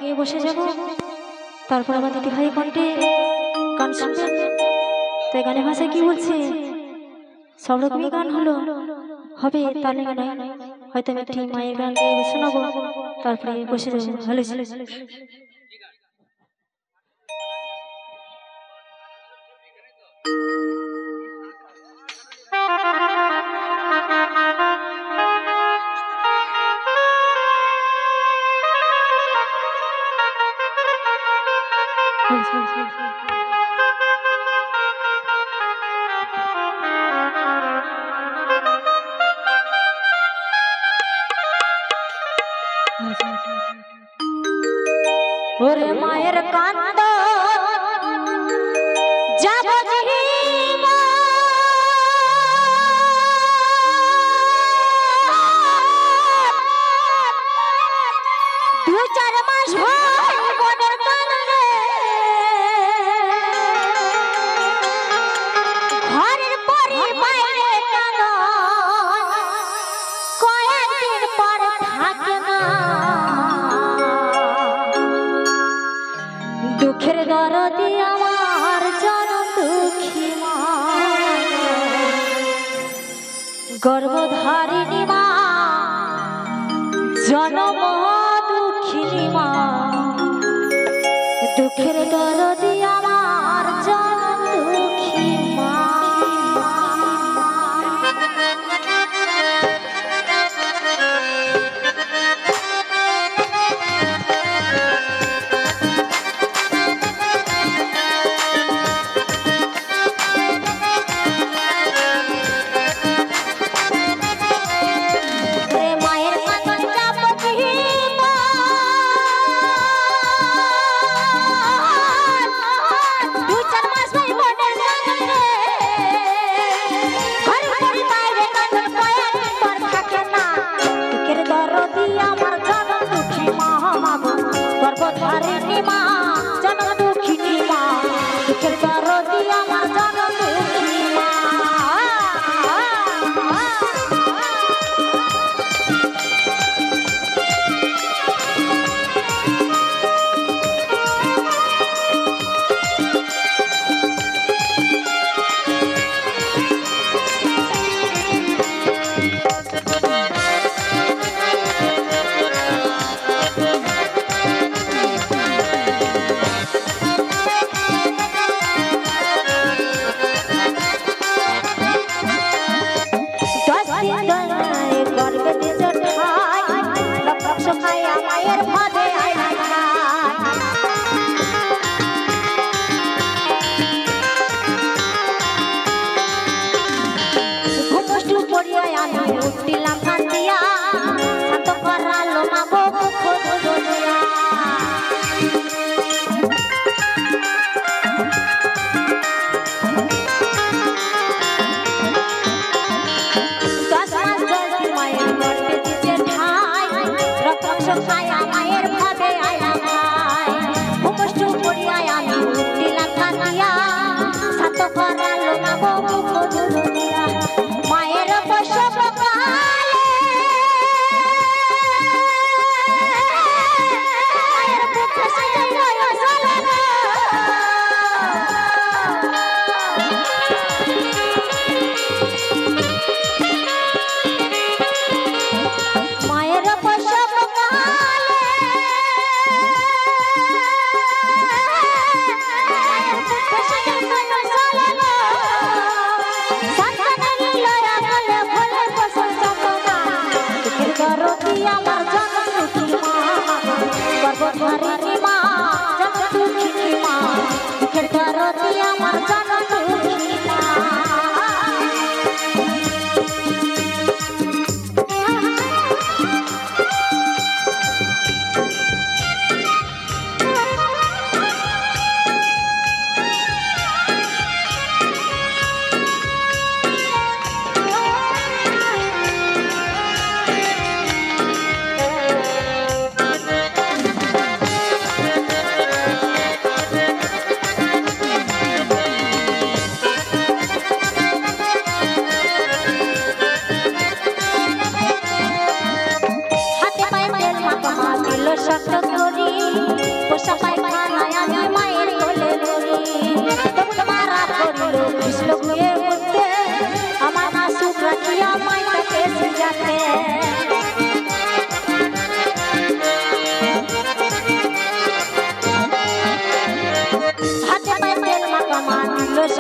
গিয়ে বসে যাব, তারপর আমার দিদি ভাই কণ্ঠে গান শুনবেন। তো গানের ভাষায় কি বলছে, সব রকমই গান হবে, তাহলে নয় হয়তো আমি একটি মায়ের গান গিয়ে শোনাবো, তারপরে বসে যাবো। ভালো ওরে মায়ের কান্দ যাব দু চার মাস বোনের কান্দে ঘরের পরে বাইরে কান্দ কয়েকদিন পর থাকে না। দুঃখের দরদি আমার জনম দুঃখী মা, গর্ভধারিণী মা, জনম দুঃখিনী মা। দুঃখের দরদি আমার জনম দুঃখী মা।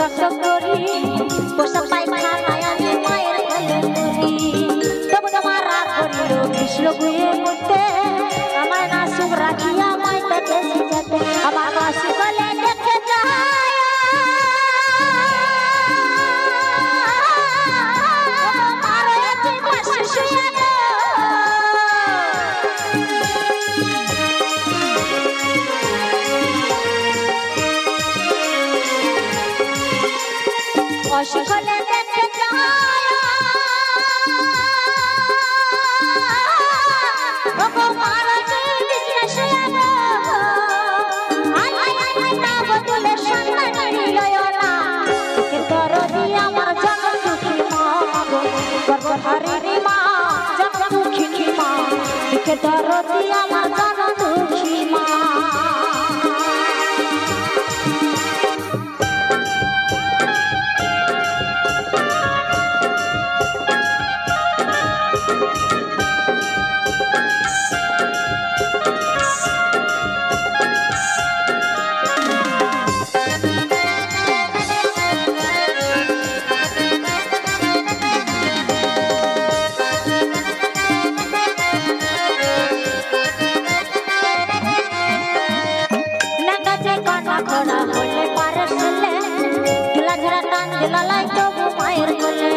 রক্ত করি পোশাক পায়খানা আমি মায়ের কোলে করি তবু তোমার রাগ করিল কৃষ্ণ গুয়ে মধ্যে আমার না সুখ রাখিয়া মাই তাকে শিখাতে আমার মাসি বলে দেখে যায় অশিখলে দেখে যায় ওগো মারতে বিষ্ণু আই না বদলে সন্তান লয় না কে দরদি আমার জগৎ দুঃখী মা গো গর্ভধারিণী মা জগৎ দুঃখী মা কে দরদি আমার জগৎ দুঃখী মা খোড়া হলে পারে শুলে ঝুলা ঝরা টান দিলা লাই তবু মায়ের কোলে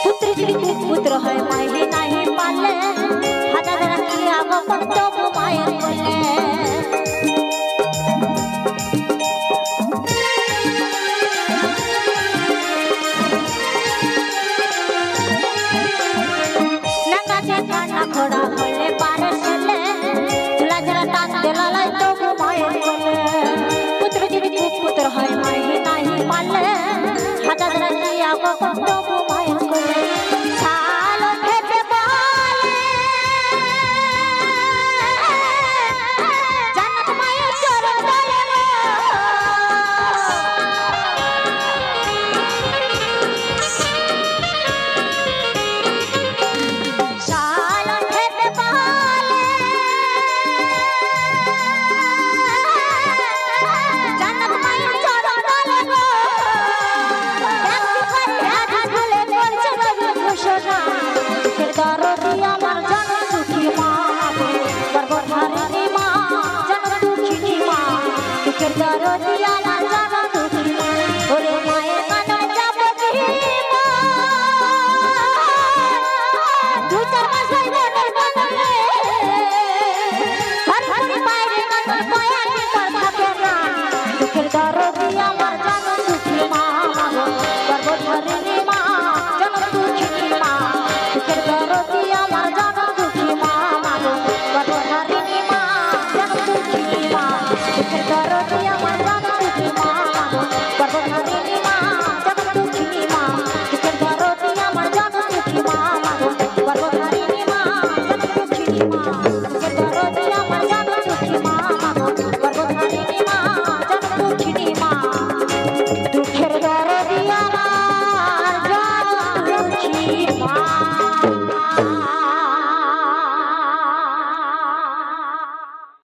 পুত্র যদি পুত্র হয় মাইলি নাহি পালে হাজার রাখিয়া গোপন তবু মায়ের কোলে খোড়া হলে পারে শুলে ঝুলা ঝরা টান দিলা লাই তবু মায়ের কোলে পুত্র যদি পুত্র হয় মাইলি নাহি পালে হাজার রাখিয়া গোপন